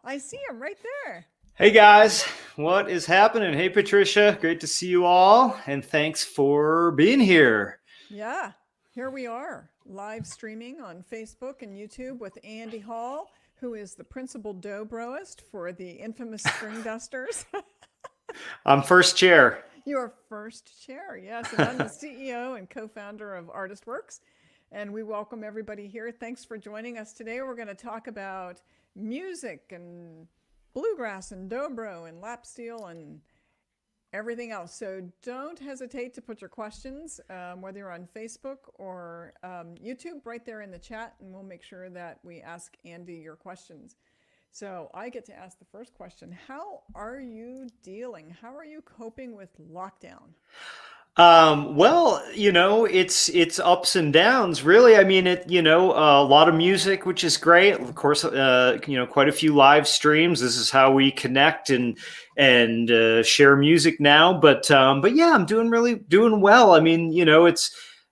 I see him right there. Hey guys, what is happening? Hey Patricia, great to see you all, and thanks for being here. Yeah, here we are, live streaming on Facebook and YouTube with Andy Hall, who is the principal Dobroist for the infamous String Dusters. I'm first chair. You are first chair, yes, and I'm the CEO and co-founder of Artist Works, and we welcome everybody here. Thanks for joining us today. We're going to talk about music and bluegrass and dobro and lap steel and everything else. So don't hesitate to put your questions, whether you're on Facebook or YouTube, right there in the chat, and we'll make sure that we ask Andy your questions. So I get to ask the first question. How are you dealing? How are you coping with lockdown? Well, it's ups and downs, really. I mean, a lot of music, which is great. Of course, quite a few live streams. This is how we connect and share music now. But yeah, I'm doing well. I mean,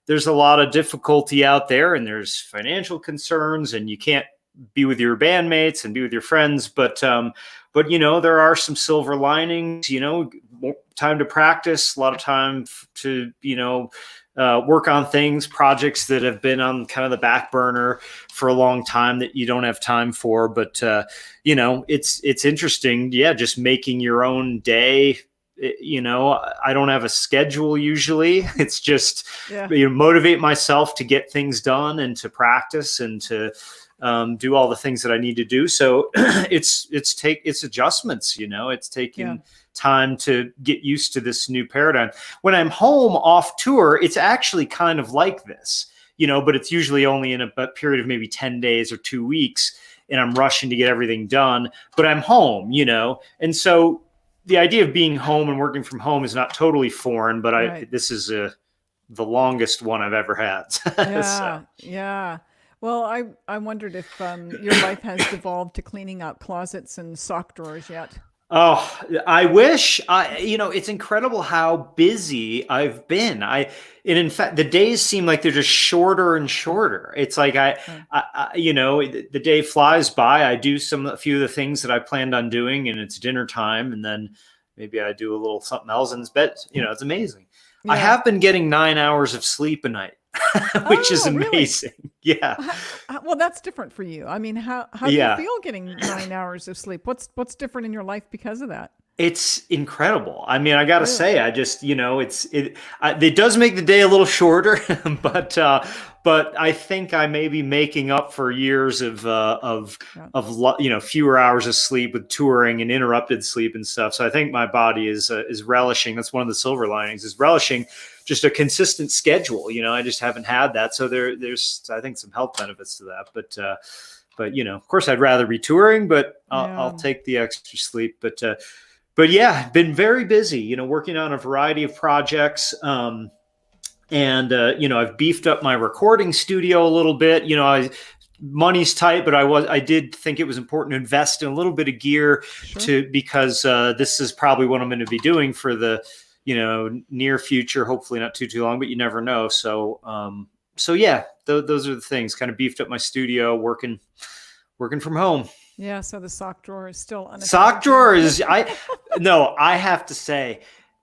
there's a lot of difficulty out there, and there's financial concerns, and you can't be with your bandmates and be with your friends. But there are some silver linings. More time to practice, a lot of time to work on projects that have been on kind of the back burner for a long time that you don't have time for. But it's interesting. Yeah, just making your own day. I don't have a schedule usually. It's just motivate myself to get things done and to practice and to do all the things that I need to do. So it's adjustments. It's taking time to get used to this new paradigm. When I'm home off tour, it's actually kind of like this, but it's usually only in a period of maybe 10 days or 2 weeks, and I'm rushing to get everything done, but I'm home, and so the idea of being home and working from home is not totally foreign, but this is the longest one I've ever had. Yeah. Well, I wondered if your life has devolved to cleaning out closets and sock drawers yet. Oh, I wish. It's incredible how busy I've been. And in fact, the days seem like they're just shorter and shorter. It's like the day flies by. I do a few of the things that I planned on doing, and it's dinner time, and then maybe I do a little something else in bed. It's amazing. Yeah. I have been getting 9 hours of sleep a night, which is amazing. Really? Yeah. Well, that's different for you. I mean, how do you feel getting 9 hours of sleep? What's different in your life because of that? It's incredible. I mean, I got to say, I just, it does make the day a little shorter, but I think I may be making up for years of fewer hours of sleep with touring and interrupted sleep and stuff. So I think my body is relishing. That's one of the silver linings, is relishing just a consistent schedule. I just haven't had that. So there's, I think, some health benefits to that, but of course I'd rather be touring, but I'll take the extra sleep. But yeah, been very busy, working on a variety of projects. And I've beefed up my recording studio a little bit. Money's tight, but I did think it was important to invest in a little bit of gear Sure. because this is probably what I'm going to be doing for the near future. Hopefully not too long, but you never know. So yeah, those are the things. Kind of beefed up my studio, working from home. Yeah. So the sock drawer is still Sock unattended to. drawer is I have to say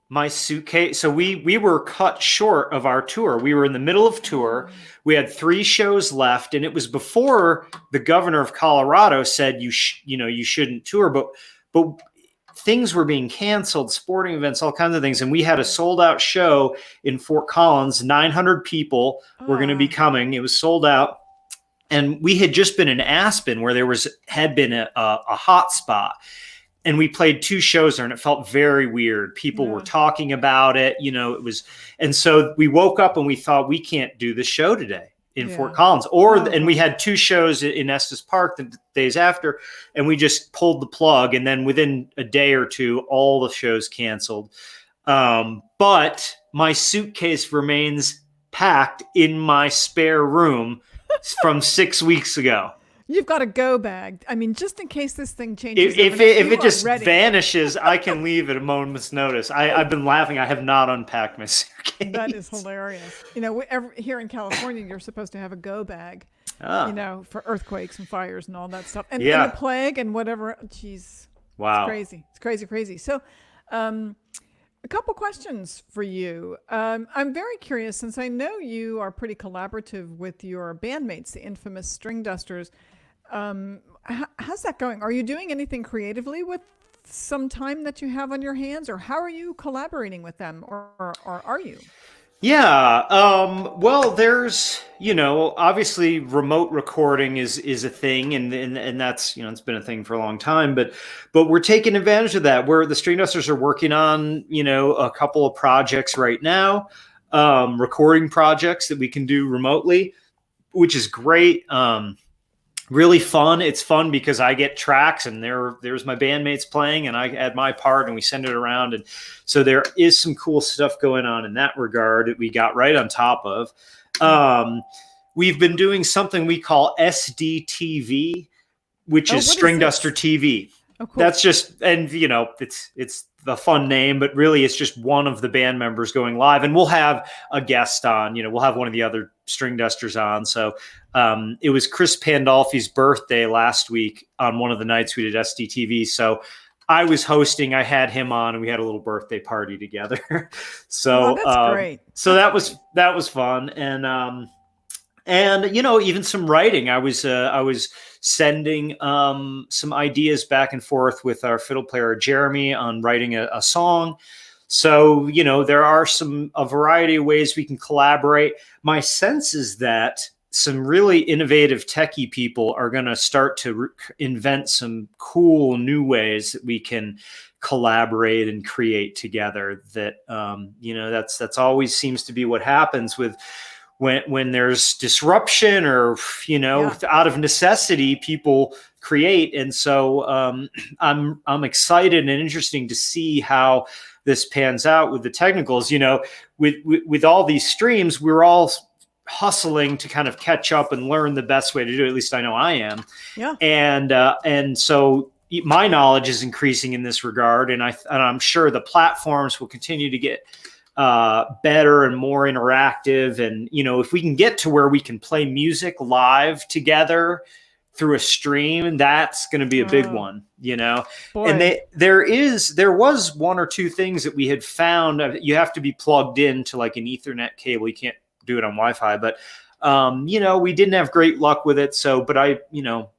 my suitcase. So we were cut short of our tour. We were in the middle of tour. We had 3 shows left, and it was before the governor of Colorado said you shouldn't tour, but things were being canceled, sporting events, all kinds of things, and we had a sold out show in Fort Collins. 900 people were going to be coming. It was sold out. And we had just been in Aspen where had been a hot spot. And we played 2 shows there, and it felt very weird. People were talking about it, it was. And so we woke up and we thought, we can't do the show today in Fort Collins. And we had 2 shows in Estes Park the days after, and we just pulled the plug. And then within a day or 2, all the shows canceled. But my suitcase remains packed in my spare room from 6 weeks ago. You've got a go bag. I mean, just in case this thing changes. If it just vanishes, I can leave at a moment's notice. I've been laughing. I have not unpacked my suitcase. That is hilarious. Here in California, you're supposed to have a go bag, for earthquakes and fires and all that stuff. And the plague and whatever. Jeez. Wow. It's crazy. So, a couple questions for you. I'm very curious, since I know you are pretty collaborative with your bandmates, the infamous String Dusters. How's that going? Are you doing anything creatively with some time that you have on your hands, or how are you collaborating with them, or are you? Yeah. Well, there's, obviously remote recording is a thing, and that's, it's been a thing for a long time, but we're taking advantage of that. Where the String Dusters are working on, a couple of projects right now, recording projects that we can do remotely, which is great. Really fun. It's fun because I get tracks, and there's my bandmates playing, and I add my part, and we send it around. And so there is some cool stuff going on in that regard that we got right on top of. We've been doing something we call SDTV, which is String Duster TV. Oh, cool. That's just, and it's the fun name, but really it's just one of the band members going live, and we'll have a guest on. We'll have one of the other String Dusters on. So it was Chris Pandolfi's birthday last week on one of the nights we did SDTV. So I was hosting. I had him on, and we had a little birthday party together. So that's great. So that was fun, and even some writing. I was sending some ideas back and forth with our fiddle player Jeremy on writing a song. So there are a variety of ways we can collaborate. My sense is that some really innovative techie people are going to start to invent some cool new ways that we can collaborate and create together. That that's always seems to be what happens with when there's disruption, or out of necessity, people create. And so I'm excited and interesting to see how this pans out with the technicals. With all these streams, we're all hustling to kind of catch up and learn the best way to do it. At least I know I am. Yeah. And so my knowledge is increasing in this regard, and I'm sure the platforms will continue to get better and more interactive. And if we can get to where we can play music live together through a stream, that's going to be a big one. Boy. And there was 1 or 2 things that we had found. You have to be plugged into like an Ethernet cable. You can't do it on Wi-Fi, but we didn't have great luck with it. So, but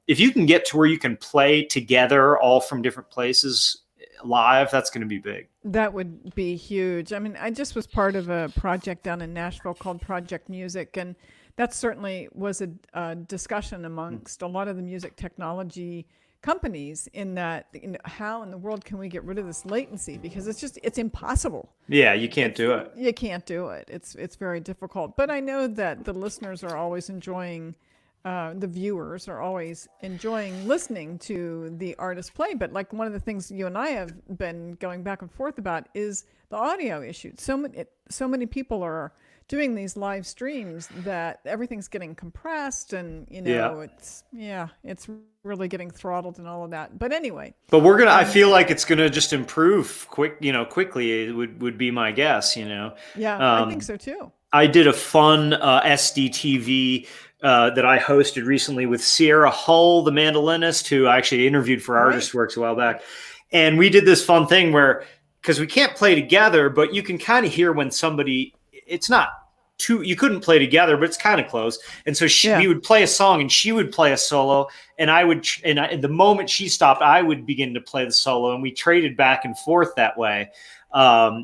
if you can get to where you can play together all from different places live, that's going to be big. That would be huge. I mean, I just was part of a project down in Nashville called Project Music, and that certainly was a discussion amongst a lot of the music technology companies in that, how in the world can we get rid of this latency? Because it's impossible. Yeah, you can't do it. You can't do it. It's very difficult. But I know that the listeners are always enjoying, the viewers are always enjoying listening to the artist play. But like one of the things you and I have been going back and forth about is the audio issue. So many people are doing these live streams that everything's getting compressed and, Yeah. it's really getting throttled and all of that. But anyway, But I feel like it's gonna just improve quickly. It would be my guess. yeah, I think Um, so too. I did a fun SDTV that I hosted recently with Sierra Hull, the mandolinist, who I actually interviewed for Artist Right. Works a while back. And we did this fun thing where, because we can't play together, but you can kind of hear when somebody, it's not too, you couldn't play together, but it's kind of close. And so Yeah. we would play a song and she would play a solo. And the moment she stopped, I would begin to play the solo. And we traded back and forth that way.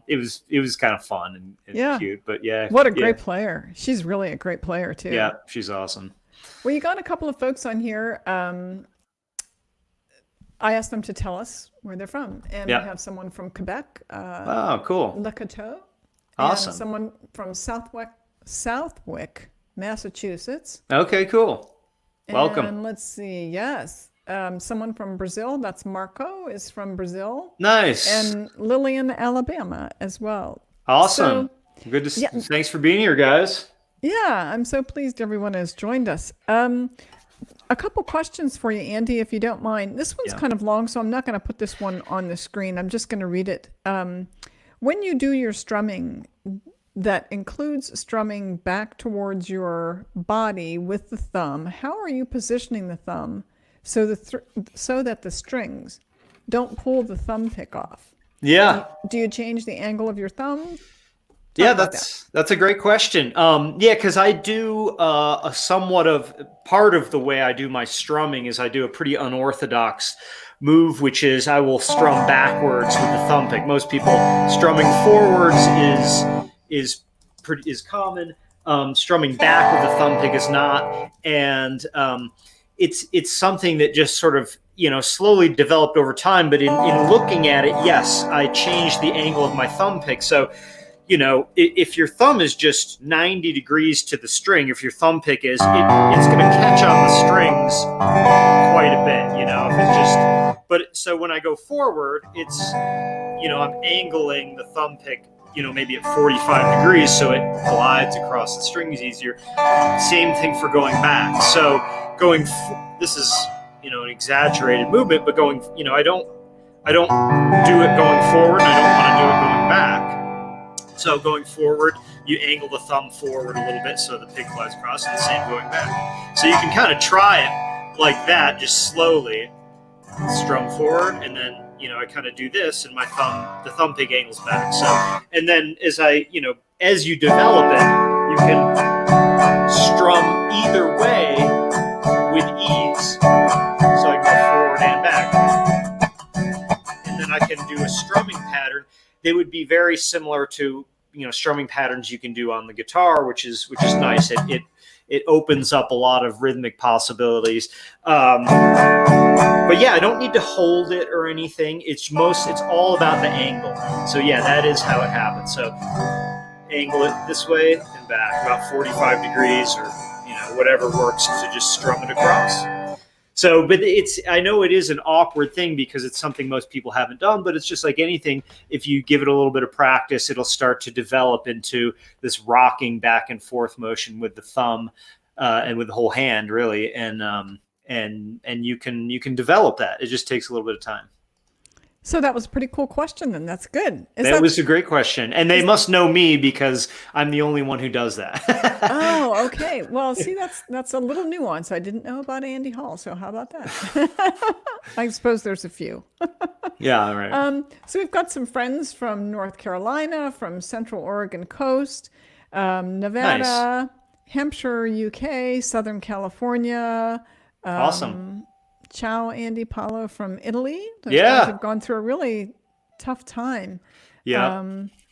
It was kind of fun and Yeah. cute, but yeah. What a Yeah. great player. She's really a great player too. Yeah, she's awesome. Well, you got a couple of folks on here. I asked them to tell us where they're from. And Yeah. we have someone from Quebec, Oh, cool. Le Coteau, Awesome. and someone from Southwick, Massachusetts. Okay, cool. Welcome. And let's see, yes. Someone from Brazil, that's Marco, is from Brazil. Nice. And Lillian, Alabama as well. Awesome. Good to yeah. Thanks for being here, guys. Yeah, I'm so pleased everyone has joined us. A couple questions for you, Andy, if you don't mind. This one's kind of long, so I'm not going to put this one on the screen. I'm just going to read it. When you do your strumming, that includes strumming back towards your body with the thumb, how are you positioning the thumb so that the strings don't pull the thumb pick off? Yeah. Do you change the angle of your thumb? Yeah, that's a great question. Yeah, because I do a somewhat of part of the way I do my strumming is I do a pretty unorthodox move, which is I will strum backwards with the thumb pick. Most people strumming forwards is common. Strumming back with the thumb pick is not, and it's something that just sort of slowly developed over time. But in looking at it, yes, I changed the angle of my thumb pick. So if your thumb is just 90 degrees to the string, if your thumb pick is, it's going to catch on the strings quite a bit, if it's just, but so when I go forward, it's, I'm angling the thumb pick, maybe at 45 degrees, so it glides across the strings easier. Same thing for going back. So this is, an exaggerated movement, but going, I don't do it going forward, and I don't want to do it going back. So going forward, you angle the thumb forward a little bit so the pick glides across, and the same going back. So you can kind of try it like that, just slowly strum forward, and then I kind of do this, and the thumb pick angles back. So, and then as you develop it, you can strum either way with ease. So I go forward and back, and then I can do a strumming pattern. They would be very similar to strumming patterns you can do on the guitar, which is nice. It opens up a lot of rhythmic possibilities. But yeah, I don't need to hold it or anything. It's all about the angle. So yeah, that is how it happens. So angle it this way and back about 45 degrees or whatever works to just strum it across. So, but I know it is an awkward thing because it's something most people haven't done, but it's just like anything. If you give it a little bit of practice, it'll start to develop into this rocking back and forth motion with the thumb and with the whole hand, really. And you can develop that. It just takes a little bit of time. So that was a pretty cool question, then. That's good. That was a great question. And they must know me because I'm the only one who does that. Oh, okay. Well, see, that's a little nuance I didn't know about Andy Hall. So how about that? I suppose there's a few. Yeah, all right. So we've got some friends from North Carolina, from Central Oregon coast, Nevada, Nice. Hampshire, UK, Southern California. Awesome. Ciao, Andy Paolo from Italy. Those Yeah. guys have gone through a really tough time. Yeah.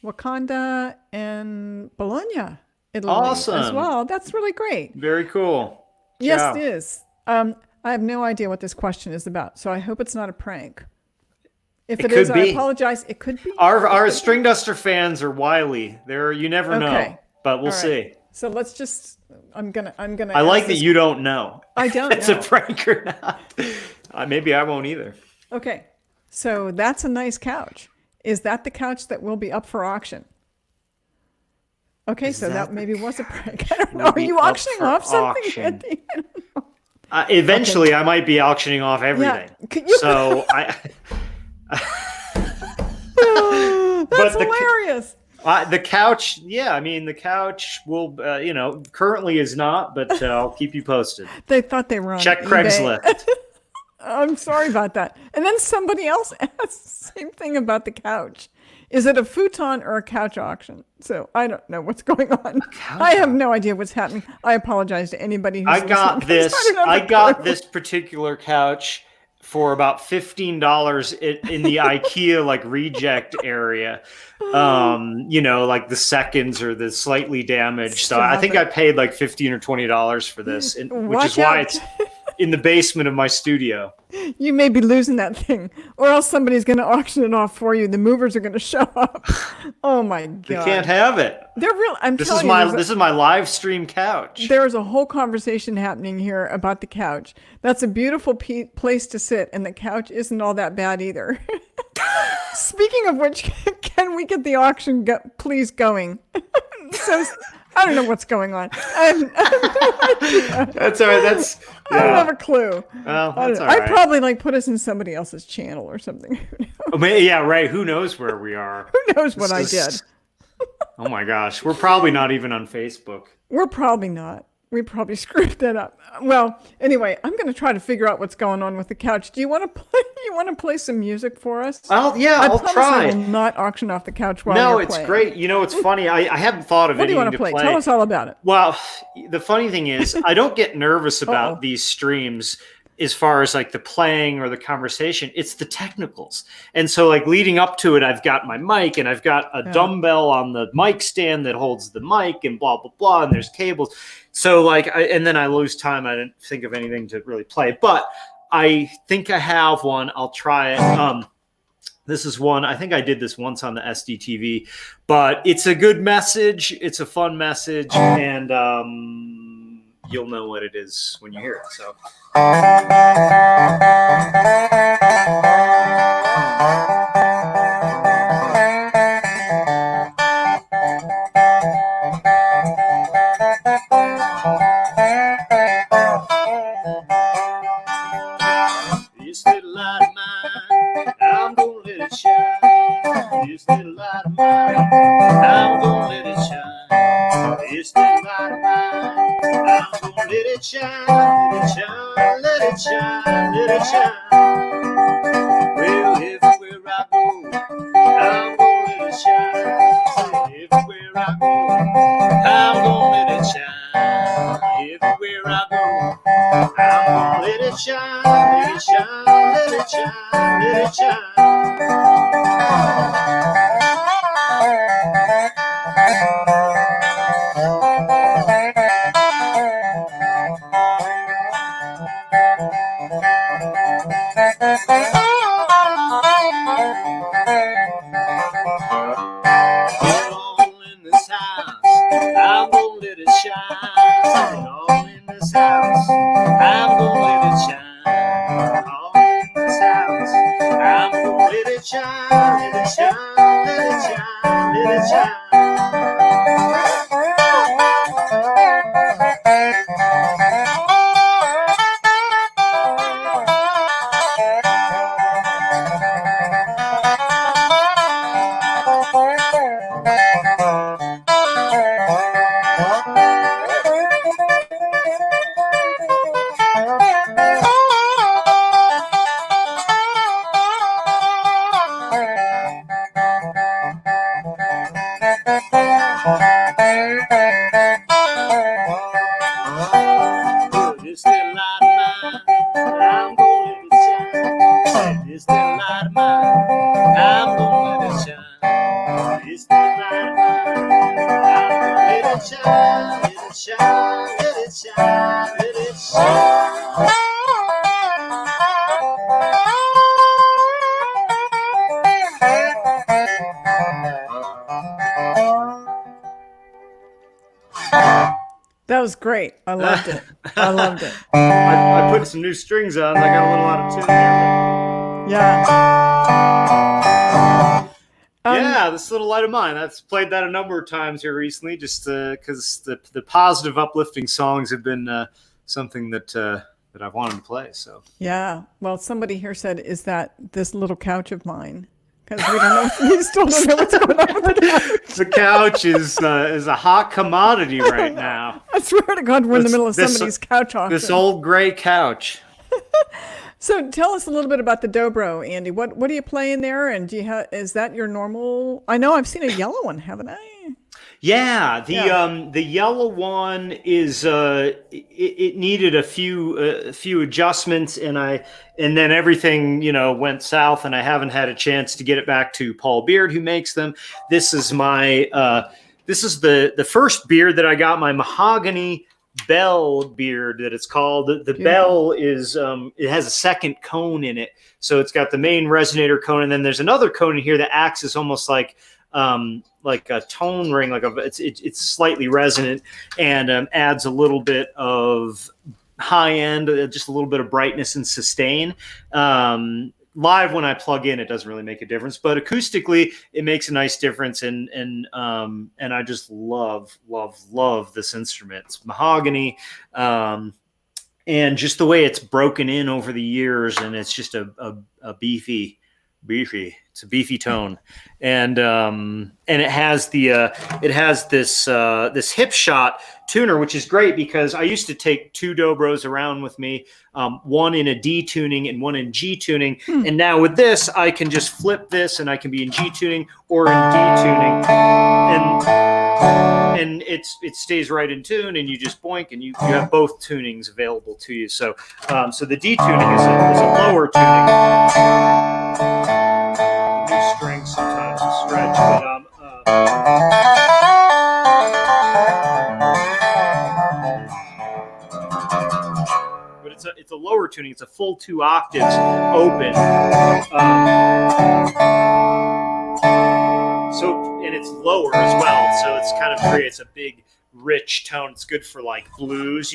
Wakanda and Bologna, Italy as Awesome. well. That's really great. Very cool. Yes, Ciao. it is. I have no idea what this question is about, so I hope it's not a prank. If it could is, I be. apologize. It could be. Our String Duster fans are wily. You never know, Okay. but we'll All right. see. So let's just. I'm gonna. I like that you don't know. I don't if it's know. a prank or not. Maybe I won't either. Okay. So that's a nice couch. Is that the couch that will be up for auction? Okay, Is so that that maybe the was a prank. I don't know. will Are be you up auctioning for off something auction. at the end? Eventually, I might be auctioning off everything. Could you? So I. That's But hilarious. the couch, yeah, I mean, the couch will, currently is not, but I'll keep you posted. They thought they were on Check eBay. Craigslist. I'm sorry about that. And then somebody else asked the same thing about the couch. Is it a futon or a couch auction? So I don't know what's going on. I have no idea what's happening. I apologize to anybody who's I got listening, 'cause this. don't have I a got clue. this particular couch for about $15 in the IKEA like reject area. Like the seconds or the slightly damaged. So I Stop think it. I paid like $15 or $20 for this, which Watch is why out. it's in the basement of my studio. You may be losing that thing, or else somebody's going to auction it off for you. The movers are going to show up. Oh my god! They can't have it. They're real. I'm This telling is my you, this is my live stream couch. there is a whole conversation happening here about the couch. That's a beautiful place to sit, and the couch isn't all that bad either. Speaking of which, can we get the auction please going? So I don't know what's going on. I have no idea. That's all right. I don't have a clue. Well, I that's don't all I'd right. probably like put us in somebody else's channel or something. Yeah, right. Who knows where we are? Who knows what I This is- did? Oh my gosh, we're probably not even on Facebook. We're probably not. We probably screwed that up. Well, anyway, I'm going to try to figure out what's going on with the couch. Do you want to play? You want to play some music for us? I'll promise try. I will not auction off the couch while No, you're it's playing. great. You know, it's funny. I hadn't thought of What do you anything want to play? play. Tell us all about it. Well, the funny thing is, I don't get nervous about Uh-oh. these streams as far as like the playing or the conversation. It's the technicals. And so like leading up to it, I've got my mic and I've got a dumbbell on the mic stand that holds the mic and blah, blah, blah. And there's cables. So like, and then I lose time. I didn't think of anything to really play, but I think I have one. I'll try it. This is one, I think I did this once on the SDTV, but it's a good message. It's a fun message. And you'll know what it is when you hear it. So. This little light of mine, I'm gonna let it shine. This little light of mine, I'm gonna let it shine. This little light of mine, I'm gonna let it shine, let it shine, let it shine, let it shine. Well, everywhere I go, I'm gonna let it shine. Everywhere I go, I'm gonna let it shine. Everywhere I go, I'm gonna let it shine, let it shine, let it shine, let it shine. All in this house, I'm gonna let it shine. All in this house, I'm gonna let it shine. All in this house, I'm gonna let it shine, let it shine, let it shine, let it shine. This little light of mine, I'm gonna let it shine. This little light of mine, I'm gonna let it shine. This little light of mine, I'm gonna let it shine, let it shine, let it shine, let it shine. That was great. I loved it. I loved it. I put some new strings on. I got a little out of tune there. Yeah. Yeah, this little light of mine. I've played that a number of times here recently, just because the positive, uplifting songs have been something that I've wanted to play. So Yeah. Well, somebody here said, "Is that this little couch of mine?" Because we don't know. We still don't know what's going on with the couch. the couch is a hot commodity right now. I swear to God, we're in the middle of somebody's couch auction. This old gray couch. So tell us a little bit about the Dobro, Andy. What do you play in there? And do you have, is that your normal? I know I've seen a yellow one, haven't I? Yeah, the yellow one is it needed a few adjustments, and then everything went south, and I haven't had a chance to get it back to Paul Beard, who makes them. This is the first beard that I got, my mahogany bell beard that it's called. The bell is it has a second cone in it, so it's got the main resonator cone, and then there's another cone in here that acts as almost like a tone ring, it's slightly resonant, and adds a little bit of high end, just a little bit of brightness and sustain. Live, when I plug in, it doesn't really make a difference, but acoustically it makes a nice difference, and I just love this instrument. It's mahogany, and just the way it's broken in over the years, and it's just a beefy. It's a beefy tone, and it has this hip shot tuner, which is great because I used to take two Dobros around with me, one in a D tuning and one in G tuning, and now with this I can just flip this and I can be in G tuning or in D tuning, and it stays right in tune, and you just boink, and you have both tunings available to you. So the D tuning is a lower tuning. The new strings sometimes will stretch, but it's a lower tuning. It's a full 2 octaves open. And it's lower as well, so it's kind of creates a big, rich tone. It's good for like blues,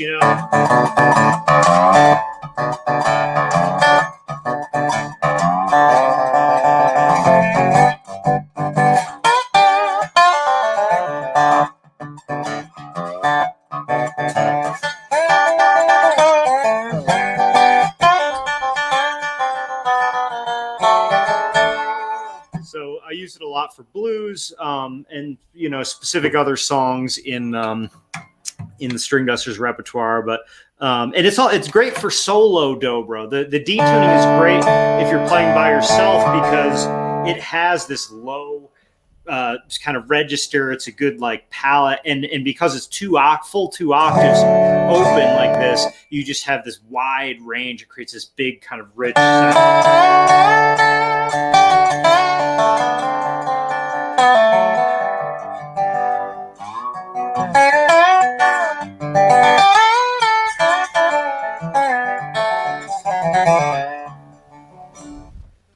So I use it a lot for blues, and specific other songs in the String Dusters repertoire. But and it's great for solo dobro. The D tuning is great if you're playing by yourself because it has this low kind of register. It's a good like palette, and because it's full 2 octaves open like this, you just have this wide range. It creates this big kind of rich sound.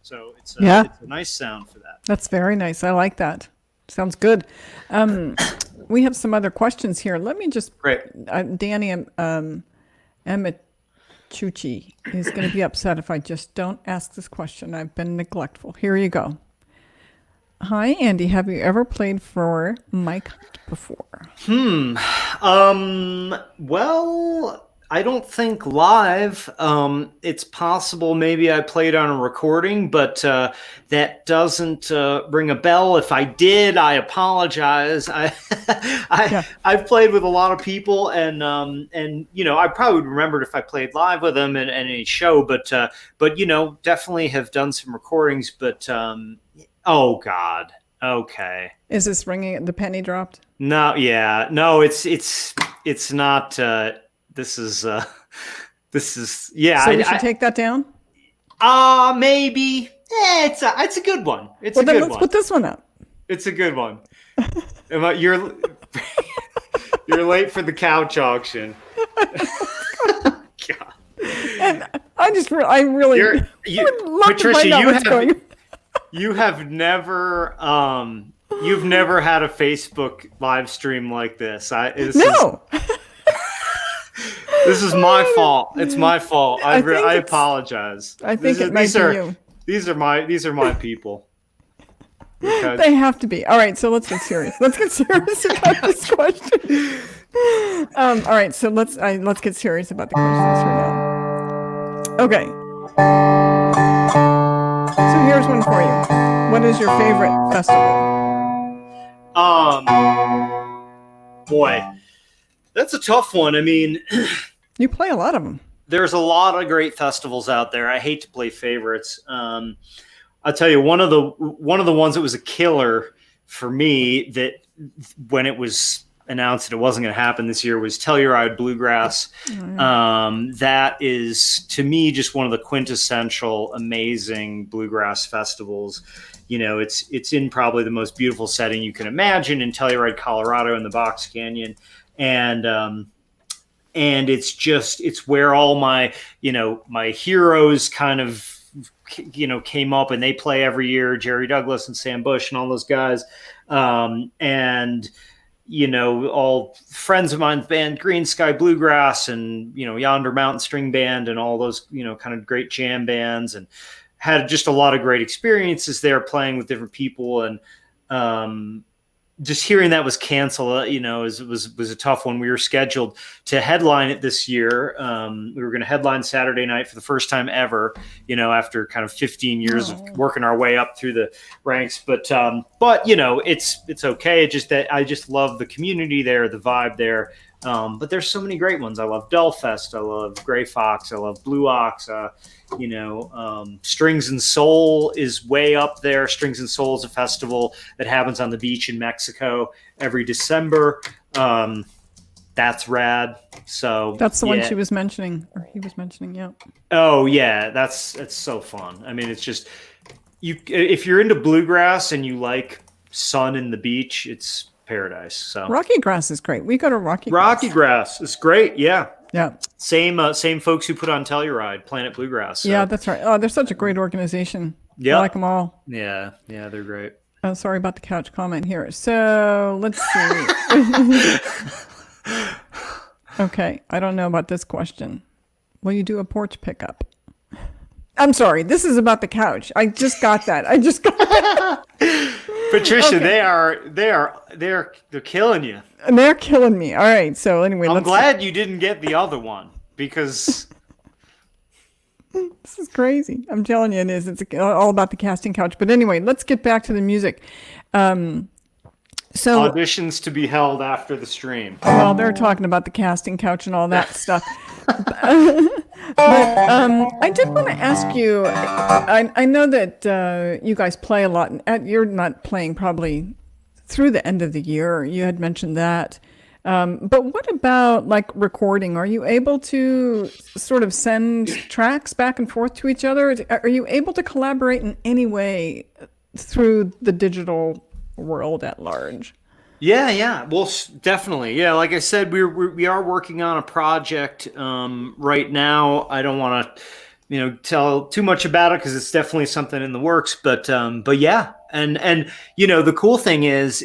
So it's a nice sound for that. That's very nice. I like that. Sounds good. We have some other questions here. Let me just. Great. Danny Emichuchi is going to be upset if I just don't ask this question. I've been neglectful. Here you go. Hi, Andy. Have you ever played for Mike before? Well, I don't think live. It's possible maybe I played on a recording, but that doesn't ring a bell. If I did, I apologize. I've played with a lot of people, and I probably would remember it if I played live with them in any show. But definitely have done some recordings. But oh God, okay. Is this ringing? The penny dropped? No, yeah, no. It's not. This is yeah. So we should take that down? Maybe. It's a good one. It's a good one. Let's put this one up. It's a good one. You're late for the couch auction. God. And I really would love Patricia, to find out what's going. You've never had a Facebook live stream like this. No. This is my fault. It's my fault. I apologize. I think it might be you. These are my people. because They have to be. All right, so let's get serious. Let's get serious about this question. All right, so let's get serious about the questions for now. Okay. So here's one for you. What is your favorite festival? boy, that's a tough one. I mean, You play a lot of them. there's a lot of great festivals out there. I hate to play favorites. I'll tell you one of the ones that was a killer for me, that when it was announced that it wasn't going to happen this year, was Telluride Bluegrass. That is, to me, just one of the quintessential amazing bluegrass festivals. You know, it's in probably the most beautiful setting you can imagine in Telluride, Colorado, in the Box Canyon, and it's where all my my heroes kind of came up, and they play every year. Jerry Douglas and Sam Bush and all those guys, and all friends of mine, band Green Sky Bluegrass, and Yonder Mountain String Band, and all those kind of great jam bands, and had just a lot of great experiences there playing with different people. And just hearing that was canceled, was a tough one. We were scheduled to headline it this year. We were going to headline Saturday night for the first time ever, after kind of 15 years of working our way up through the ranks. But it's okay. It's just that I just love the community there, the vibe there. But there's so many great ones. I love Delfest. I love Gray Fox. I love Blue Ox. Strings and Soul is way up there. Strings and Soul is a festival that happens on the beach in Mexico every December. That's rad. So that's the one she was mentioning, or he was mentioning. Yeah. Oh yeah, it's so fun. I mean, it's just if you're into bluegrass and you like sun and the beach, it's paradise. So Rocky Grass is great. We go to Rocky Grass is great. Yeah. Yeah. Same folks who put on Telluride, Planet Bluegrass. So. Yeah, that's right. Oh, they're such a great organization. Yeah. I like them all. Yeah, they're great. Oh, sorry about the couch comment here. So let's see. Okay, I don't know about this question. Will you do a porch pickup? I'm sorry, this is about the couch. I just got that. Patricia, okay. They're killing you. And they're killing me. All right. So anyway, I'm glad you didn't get the other one, because this is crazy. I'm telling you, it is. It's all about the casting couch. But anyway, let's get back to the music. So auditions to be held after the stream. Well, they're talking about the casting couch and all that stuff. But I did want to ask you. I know that you guys play a lot. You're not playing probably through the end of the year. You had mentioned that. But what about like recording? Are you able to sort of send tracks back and forth to each other? Are you able to collaborate in any way through the digital world at large? Yeah. Well, definitely. Yeah. Like I said, we are working on a project right now. I don't want to, tell too much about it, because it's definitely something in the works. But yeah. And the cool thing is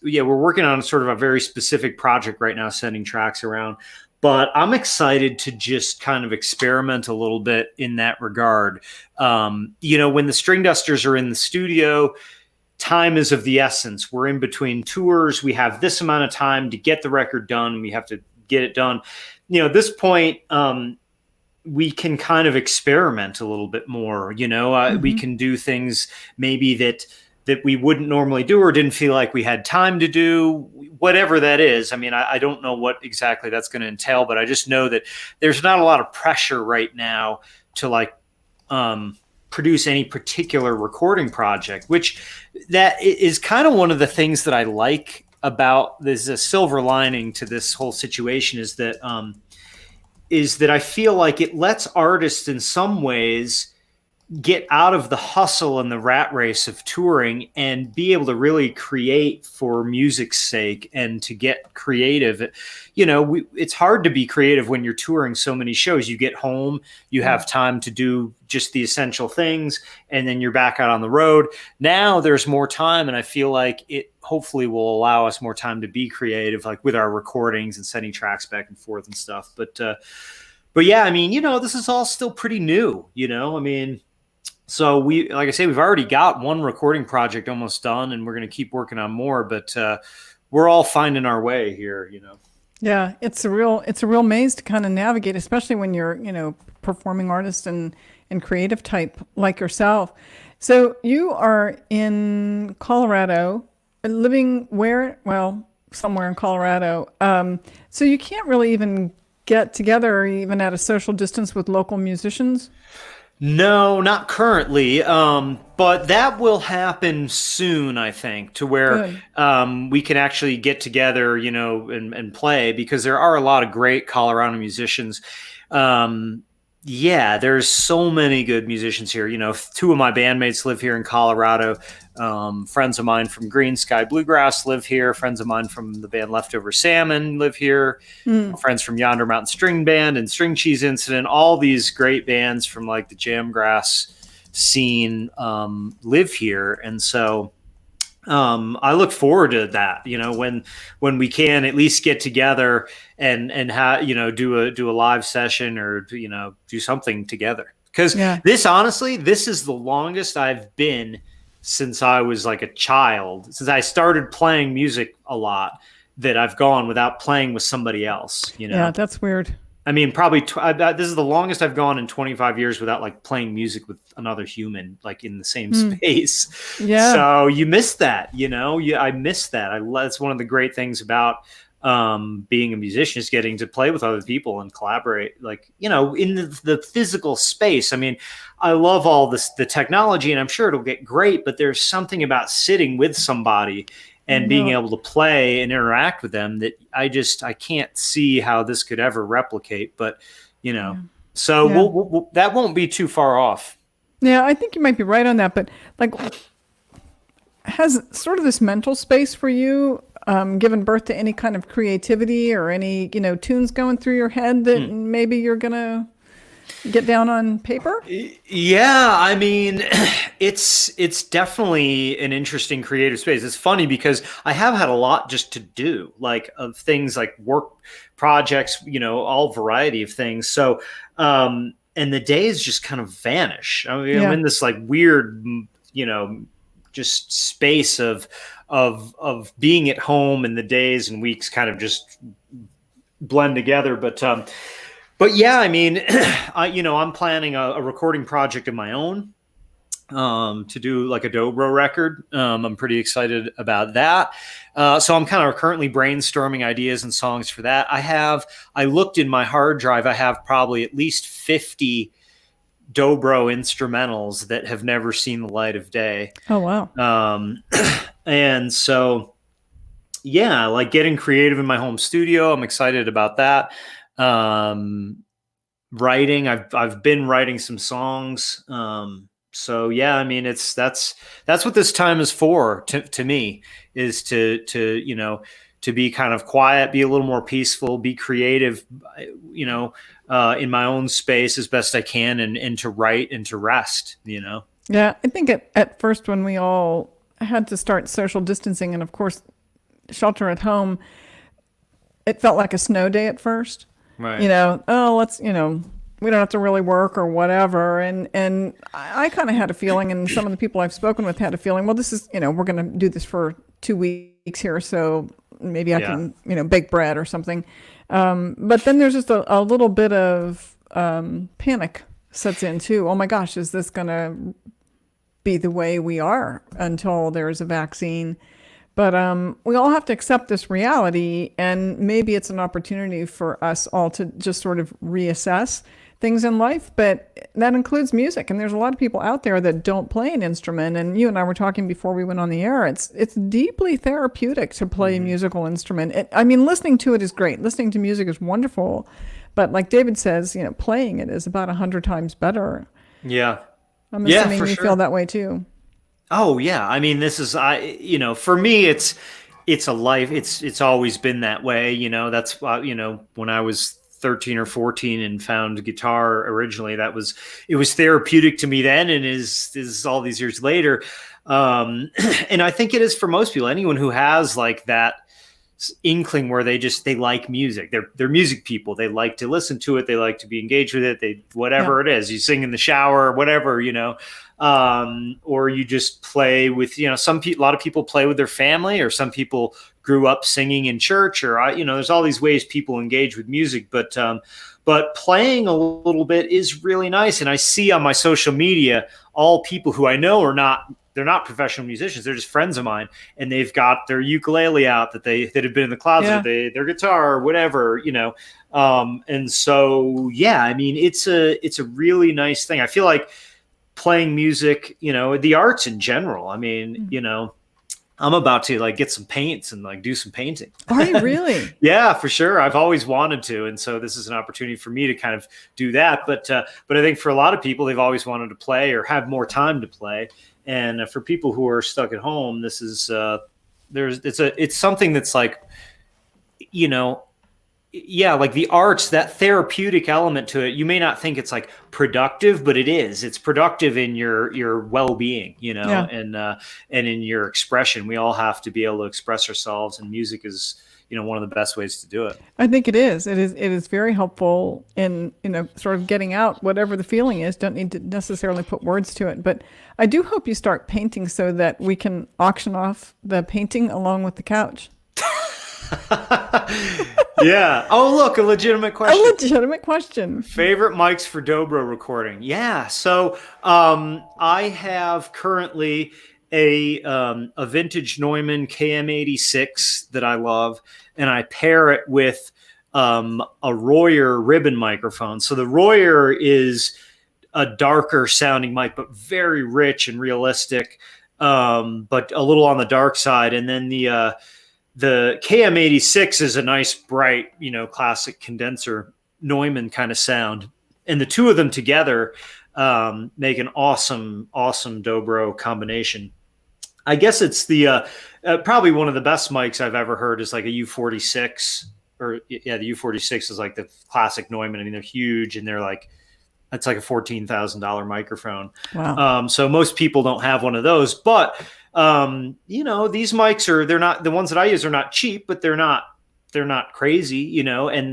we're working on sort of a very specific project right now, sending tracks around. But I'm excited to just kind of experiment a little bit in that regard. When the String Dusters are in the studio, time is of the essence. We're in between tours. We have this amount of time to get the record done. We have to get it done. At this point, we can kind of experiment a little bit more. We can do things maybe that we wouldn't normally do, or didn't feel like we had time to do, whatever that is. I mean, I don't know what exactly that's going to entail, but I just know that there's not a lot of pressure right now to produce any particular recording project, which that is kind of one of the things that I like about. There's a silver lining to this whole situation, is that I feel like it lets artists in some ways get out of the hustle and the rat race of touring and be able to really create for music's sake and to get creative. It's hard to be creative when you're touring so many shows. You get home, you have time to do just the essential things, and then you're back out on the road. Now there's more time, and I feel like it hopefully will allow us more time to be creative, like with our recordings and sending tracks back and forth and stuff. But yeah, I mean, this is all still pretty new, I mean, So like I say, we've already got one recording project almost done, and we're going to keep working on more. But we're all finding our way here, you know. Yeah, it's a real maze to kind of navigate, especially when you're, performing artist and creative type like yourself. So you are in Colorado, living where? Well, somewhere in Colorado. So you can't really even get together, even at a social distance, with local musicians. No, not currently. But that will happen soon, I think, to where Good. we can actually get together, and play, because there are a lot of great Colorado musicians. Um, yeah, there's so many good musicians here. Two of my bandmates live here in Colorado. Friends of mine from Green Sky Bluegrass live here. Friends of mine from the band Leftover Salmon live here. Mm. Friends from Yonder Mountain String Band and String Cheese Incident. All these great bands from like the Jamgrass scene live here, and so I look forward to that. When we can at least get together and do a live session, or do something together. Because Yeah. this is the longest I've been since I was like a child, since I started playing music a lot, that I've gone without playing with somebody else. Yeah, that's weird. I mean, probably this is the longest I've gone in 25 years without like playing music with another human, like in the same Mm. space. Yeah. So you miss that, I miss that. That's one of the great things about being a musician, is getting to play with other people and collaborate, like, in the physical space. I mean, I love all the technology, and I'm sure it'll get great, but there's something about sitting with somebody I and being know. able to play and interact with them that I can't see how this could ever replicate. But Yeah. so Yeah. that won't be too far off. Yeah, I think you might be right on that, but like, has sort of this mental space for you given birth to any kind of creativity or any, tunes going through your head that maybe you're gonna get down on paper? Yeah, I mean, it's definitely an interesting creative space. It's funny because I have had a lot just to do, like, of things like work projects, all variety of things. So, and the days just kind of vanish. I mean, I'm Yeah. in this like weird, just space of being at home, and the days and weeks kind of just blend together. But yeah, I mean, I'm planning a recording project of my own, to do like a Dobro record. I'm pretty excited about that. So I'm kind of currently brainstorming ideas and songs for that. I looked in my hard drive. I have probably at least 50 Dobro instrumentals that have never seen the light of day. Oh, wow. And so, yeah, like getting creative in my home studio. I'm excited about that. Writing, I've been writing some songs. So yeah, I mean, that's what this time is for, to me, is to be kind of quiet, be a little more peaceful, be creative, in my own space as best I can, and to write and to rest. Yeah, I think at first when we all had to start social distancing and of course shelter at home, it felt like a snow day at first. Right. Oh, let's, we don't have to really work or whatever. And I kind of had a feeling, and some of the people I've spoken with had a feeling, well, this is, we're going to do this for 2 weeks here, so maybe I can, bake bread or something. But then there's just a little bit of panic sets in too. Oh my gosh, is this going to be the way we are until there's a vaccine? But we all have to accept this reality, and maybe it's an opportunity for us all to just sort of reassess things in life. But that includes music, and there's a lot of people out there that don't play an instrument. And you and I were talking before we went on the air. It's deeply therapeutic to play a musical instrument. I mean, listening to it is great. Listening to music is wonderful, but like David says, playing it is about 100 times better. Yeah. I'm Yeah, assuming for you sure. feel that way too. Oh yeah, I mean, this is for me, it's a life. It's always been that way. That's when I was 13 or 14 and found guitar originally, it was therapeutic to me then, and is all these years later. And I think it is for most people. Anyone who has like that inkling where they like music, they're music people. They like to listen to it. They like to be engaged with it. Whatever it is, you sing in the shower, whatever. or you just play with, a lot of people play with their family, or some people grew up singing in church, or there's all these ways people engage with music, but playing a little bit is really nice. And I see on my social media all people who I know they're not professional musicians. They're just friends of mine, and they've got their ukulele out that have been in the closet, or their guitar or whatever, and so, yeah, I mean, it's a really nice thing. I feel like playing music, the arts in general. I mean, I'm about to like get some paints and like do some painting. Are you really? Yeah, for sure. I've always wanted to, and so this is an opportunity for me to kind of do that. But I think for a lot of people, they've always wanted to play or have more time to play. And for people who are stuck at home, this is it's something that's like, yeah, like the arts, that therapeutic element to it. You may not think it's like productive, but it is. It's productive in your well-being, and in your expression. We all have to be able to express ourselves, and music is, one of the best ways to do it. I think it is. It is very helpful in, sort of getting out whatever the feeling is. Don't need to necessarily put words to it, but I do hope you start painting so that we can auction off the painting along with the couch. Yeah. Oh, look, a legitimate question. A legitimate question. Favorite mics for Dobro recording? Yeah. So I have currently a vintage Neumann KM86 that I love, and I pair it with a Royer ribbon microphone. So the Royer is a darker sounding mic, but very rich and realistic, but a little on the dark side. And then the KM86 is a nice, bright, classic condenser Neumann kind of sound. And the two of them together make an awesome Dobro combination. I guess it's the probably one of the best mics I've ever heard is like a U46, or the U46 is like the classic Neumann. I mean, they're huge, and it's like a $14,000 microphone. Wow. So most people don't have one of those, but these mics they're not, the ones that I use are not cheap, but they're not crazy, and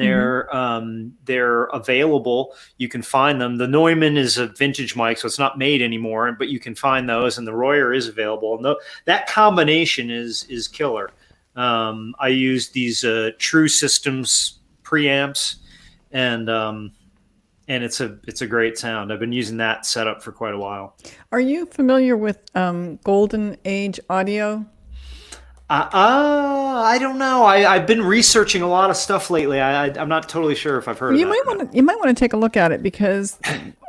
they're available. You can find them. The Neumann is a vintage mic, so it's not made anymore, but you can find those, and the Royer is available. And that combination is killer. I use these True Systems preamps, and it's a great sound. I've been using that setup for quite a while. Are you familiar with Golden Age audio? I don't know. I've been researching a lot of stuff lately. I'm not totally sure if I've heard of that. You might want to take a look at it, because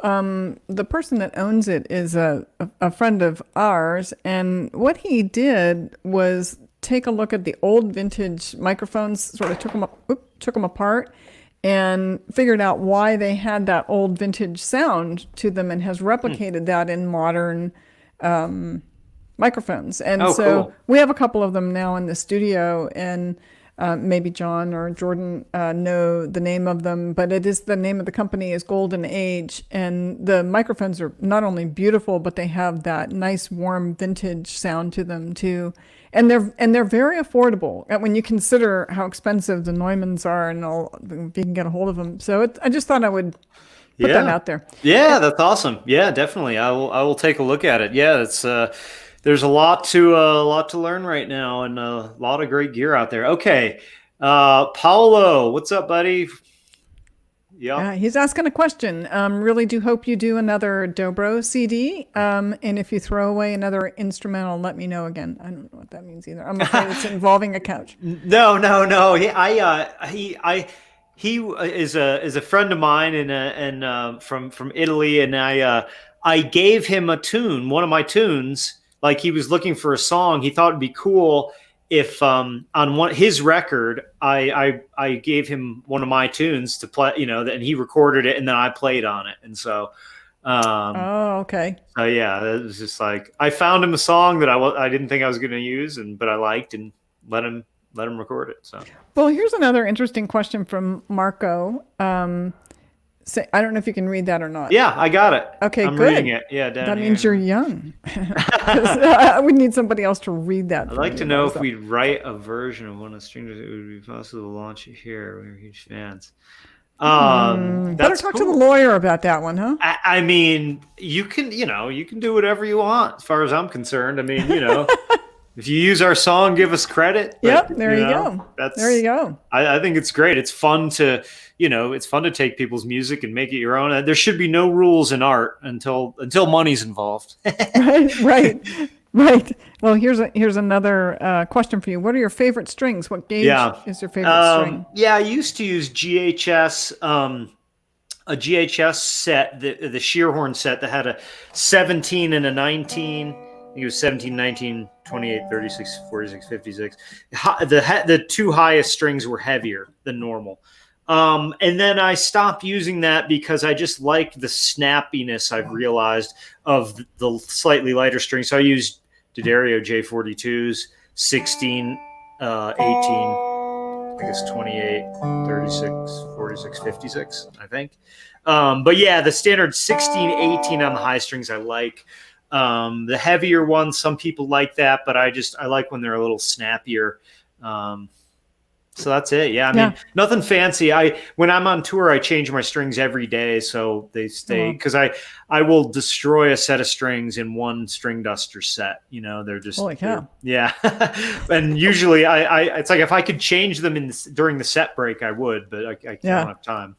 the person that owns it is a friend of ours, and what he did was take a look at the old vintage microphones, sort of took them apart, and figured out why they had that old vintage sound to them, and has replicated that in modern microphones. And cool. We have a couple of them now in the studio, and maybe John or Jordan know the name of them, but the name of the company is Golden Age, and the microphones are not only beautiful, but they have that nice warm vintage sound to them too. And they're very affordable when you consider how expensive the Neumanns are, and if you can get a hold of them. So I just thought I would put that out there. Yeah, that's awesome. Yeah, definitely. I will take a look at it. Yeah, it's there's a lot to learn right now, and a lot of great gear out there. Okay, Paolo, what's up, buddy? Yeah, he's asking a question. Really do hope you do another Dobro CD. And if you throw away another instrumental, let me know again. I don't know what that means either. I'm afraid it's involving a couch. No. He is a friend of mine, and from Italy, and I gave him a tune, one of my tunes. Like, he was looking for a song. He thought it'd be cool if on his record, I gave him one of my tunes to play, and he recorded it, and then I played on it. And so, okay. So yeah, it was just like, I found him a song that I didn't think I was going to use, but I liked, and let him record it. So, well, here's another interesting question from Marco. I don't know if you can read that or not. Yeah, I got it. Okay, I'm good. reading it. Yeah, that means you're young. We need somebody else to read that. I'd like to know if we'd write a version of one of the strings, it would be possible to launch it here. We're huge fans. Better That's talk to the cool. lawyer about that one, huh? I mean, you can do whatever you want as far as I'm concerned. I mean, if you use our song, give us credit. But Yep, there you go. There you go. I think it's great. It's fun to, it's fun to take people's music and make it your own. There should be no rules in art until money's involved. Right, right, right. Well, here's another question for you. What are your favorite strings? What gauge Yeah. is your favorite string? Yeah, I used to use GHS, a GHS set, the Shearhorn set that had a 17 and a 19. I think it was 17, 19, 28, 36, 46, 56. The two highest strings were heavier than normal. And then I stopped using that because I just like the snappiness I've realized of the slightly lighter strings. So I used D'Addario J42s, 16, 18, I guess 28, 36, 46, 56, I think. But yeah, the standard 16, 18 on the high strings I like. The heavier ones, some people like that, but I like when they're a little snappier. So that's it. Yeah, I mean, nothing fancy. When I'm on tour, I change my strings every day so they stay, because I will destroy a set of strings in one string duster set. They're just Holy cow. Yeah. And usually it's like if I could change them during the set break, I would, but I don't have time.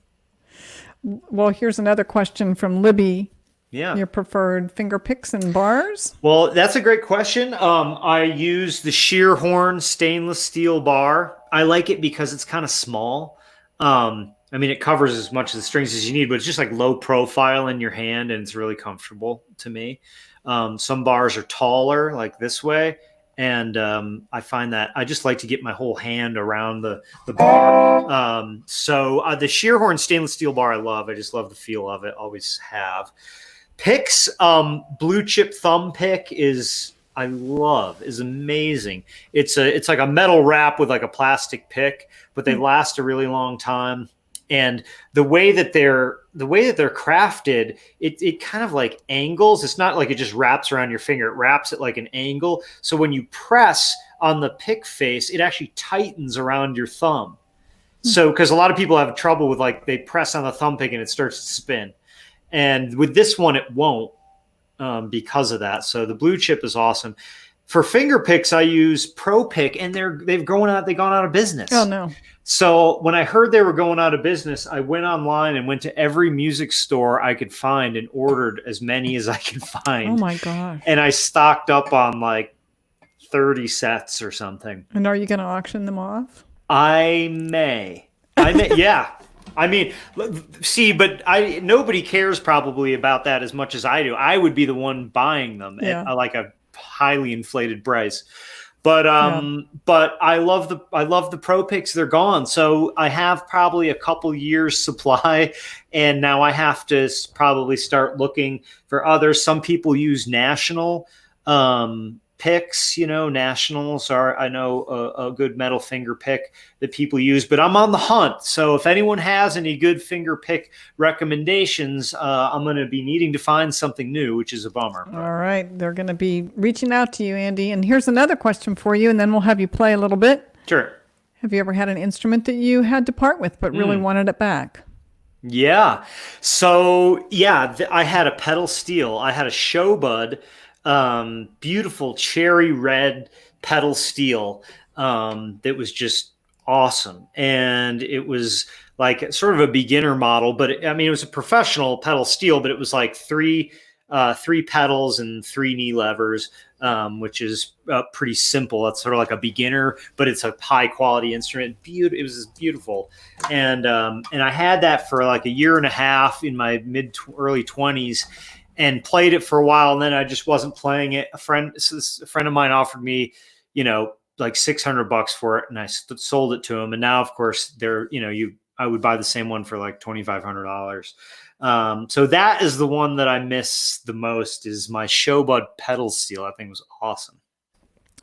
Well, here's another question from Libby. Yeah. Your preferred finger picks and bars? Well, that's a great question. I use the Shearhorn stainless steel bar. I like it because it's kind of small. I mean, it covers as much of the strings as you need, but it's just like low profile in your hand, and it's really comfortable to me. Some bars are taller, like this way, and I find that I just like to get my whole hand around the bar. So the Shearhorn stainless steel bar I love. I just love the feel of it. Always have. Picks, blue chip thumb pick is amazing. It's like a metal wrap with like a plastic pick, but they last a really long time. And the way that they're crafted, it kind of like angles. It's not like it just wraps around your finger. It wraps it like an angle. So when you press on the pick face, it actually tightens around your thumb. So because a lot of people have trouble with, like, they press on the thumb pick and it starts to spin. And with this one, it won't, because of that. So the blue chip is awesome. For finger picks, I use Pro Pick, and they've gone out of business. Oh no! So when I heard they were going out of business, I went online and went to every music store I could find and ordered as many as I could find. Oh my gosh! And I stocked up on like 30 sets or something. And are you going to auction them off? I may, yeah. I mean, see, but nobody cares probably about that as much as I do. I would be the one buying them at like a highly inflated price. But but I love the Pro Picks. They're gone. So I have probably a couple years supply, and now I have to probably start looking for others. Some people use National picks. Nationals are, I know, a good metal finger pick that people use, but I'm on the hunt. So if anyone has any good finger pick recommendations, I'm going to be needing to find something new, which is a bummer. All right. They're going to be reaching out to you, Andy. And here's another question for you, and then we'll have you play a little bit. Sure. Have you ever had an instrument that you had to part with but really wanted it back? Yeah. So, yeah, I had a pedal steel. I had a Showbud, beautiful cherry red pedal steel that was just awesome. And it was like sort of a beginner model, but it was a professional pedal steel, but it was like three pedals and 3 knee levers, which is pretty simple. That's sort of like a beginner, but it's a high quality instrument. It was beautiful. And I had that for like a year and a half in my early 20s. And played it for a while, and then I just wasn't playing it. A friend of mine offered me, like $600 for it, and I sold it to him. And now, of course, I would buy the same one for like $2,500. So that is the one that I miss the most, is my Showbud pedal steel. I think it was awesome.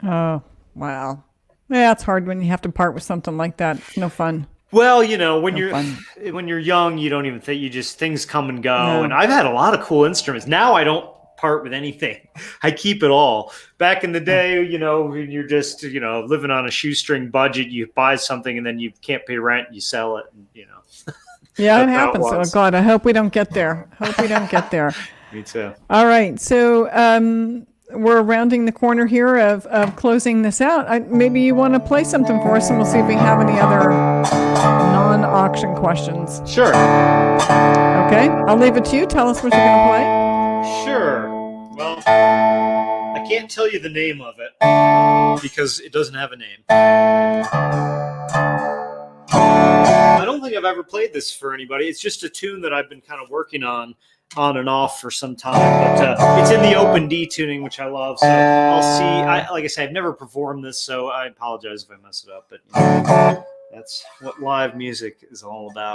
Oh, wow. Yeah, it's hard when you have to part with something like that. It's no fun. Well, when you're young, you don't even think, things come and go. No. And I've had a lot of cool instruments. Now I don't part with anything. I keep it all. Back in the day, when you're just, living on a shoestring budget, you buy something and then you can't pay rent, you sell it, and. Yeah, it That's how it happens. Oh was. God, I hope we don't get there. Me too. All right, so we're rounding the corner here of closing this out. Maybe you want to play something for us, and we'll see if we have any other non-auction questions. Sure. Okay, I'll leave it to you. Tell us what you're going to play. Sure. Well, I can't tell you the name of it because it doesn't have a name. I don't think I've ever played this for anybody. It's just a tune that I've been kind of working on and off for some time. But it's in the open D tuning, which I love. So I'll see. Like I said, I've never performed this, so I apologize if I mess it up. But that's what live music is all about.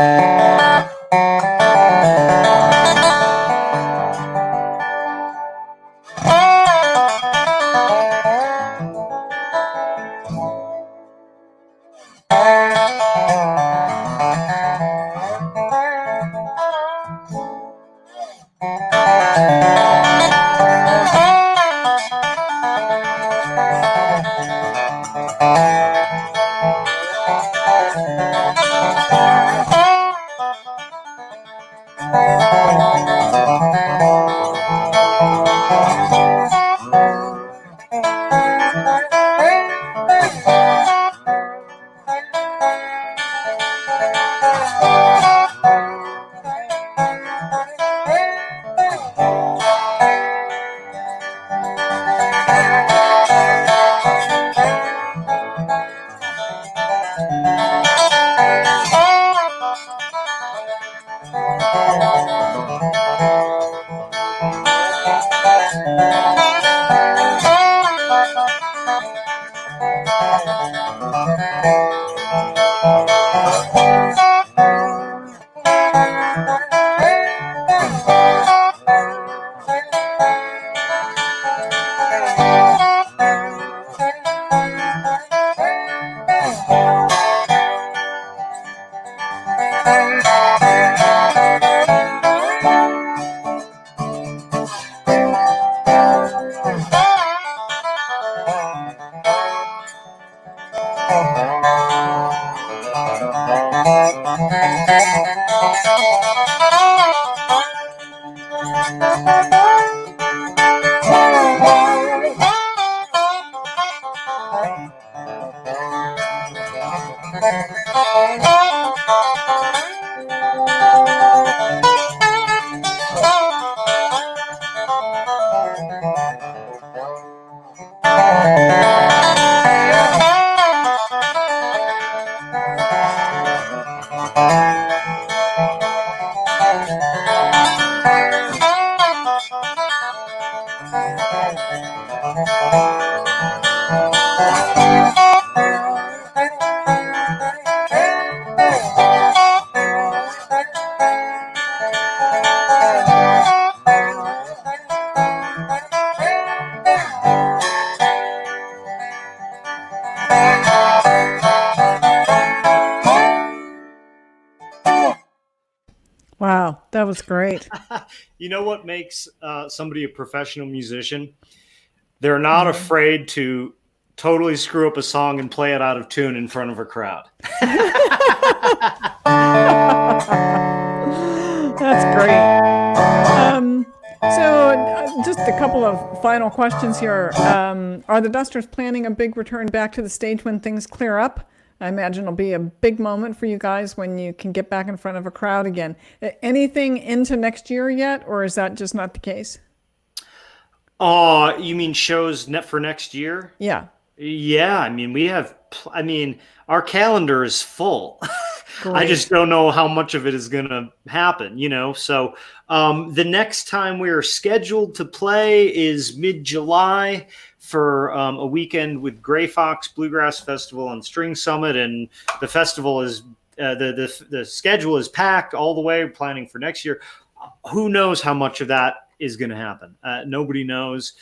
Wow, that was great. You know what makes somebody a professional musician? They're not afraid to totally screw up a song and play it out of tune in front of a crowd. That's great. So just a couple of final questions here. Are the Dusters planning a big return back to the stage when things clear up? I imagine it'll be a big moment for you guys when you can get back in front of a crowd again. Anything into next year yet, or is that just not the case? You mean shows for next year? Yeah. Yeah, I mean, our calendar is full. I Great. just don't know how much of it is going to happen, So the next time we are scheduled to play is mid-July for a weekend with Gray Fox Bluegrass Festival and String Summit, and the festival is the schedule is packed all the way. We're planning for next year. Who knows how much of that is going to happen? Nobody knows.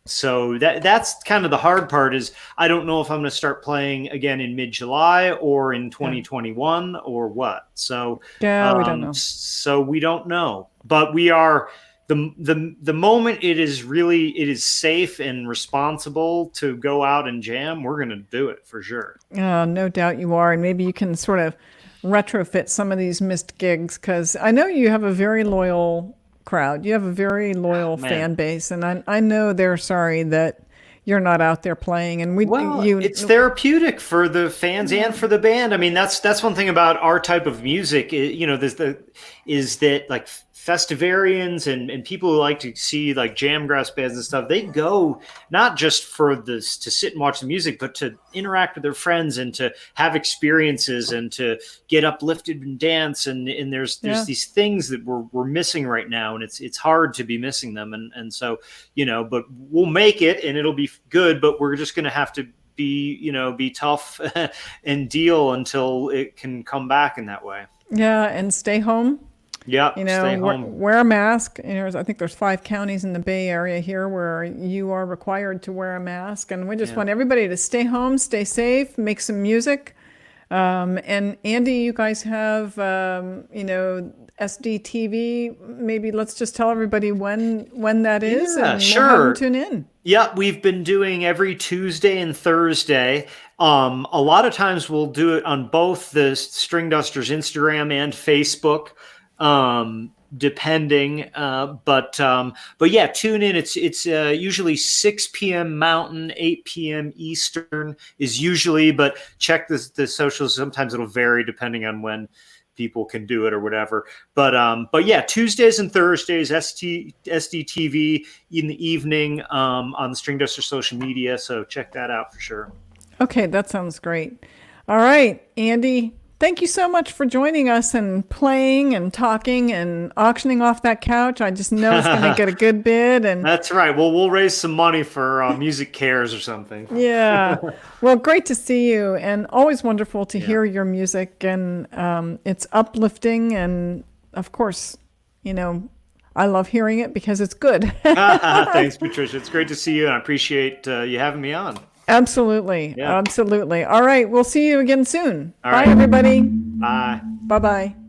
So that's kind of the hard part is I don't know if I'm going to start playing again in mid-July or in 2021 or what. So Yeah, we don't know. So we don't know, but we are the moment it is safe and responsible to go out and jam. We're going to do it for sure. No doubt you are, and maybe you can sort of retrofit some of these missed gigs, because I know you have a very loyal crowd. You have a very loyal Man. fan base, and I know they're sorry that you're not out there playing. And Well, it's therapeutic for the fans and for the band. I mean, that's one thing about our type of music. Is that like festivarians and people who like to see like jamgrass bands and stuff. They go not just for this to sit and watch the music, but to interact with their friends and to have experiences and to get uplifted and dance. And there's these things that we're missing right now, and it's hard to be missing them. And so but we'll make it, and it'll be good. But we're just going to have to be tough and deal until it can come back in that way. Yeah, and stay home. Yeah, stay home. Wear a mask. I think there's 5 counties in the Bay Area here where you are required to wear a mask, and we just want everybody to stay home, stay safe, make some music. And Andy, you guys have SDTV. Maybe let's just tell everybody when that is, and sure. we'll have them tune in. Yeah, we've been doing every Tuesday and Thursday. A lot of times we'll do it on both the String Dusters Instagram and Facebook, depending. But yeah, tune in. It's usually 6 p.m. Mountain, 8 p.m. Eastern is usually. But check the socials. Sometimes it'll vary depending on when people can do it or whatever. But yeah, Tuesdays and Thursdays, SDTV in the evening, on the String Duster social media. So check that out for sure. Okay, that sounds great. All right, Andy, thank you so much for joining us and playing and talking and auctioning off that couch. I just know it's going to get a good bid. And that's right. Well, we'll raise some money for Music Cares or something. Yeah. Well, great to see you, and always wonderful to hear your music. And it's uplifting. And of course, I love hearing it because it's good. Thanks, Patricia. It's great to see you, and I appreciate you having me on. Absolutely. Yeah. Absolutely. All right. We'll see you again soon. All Bye, right. everybody. Bye. Bye-bye.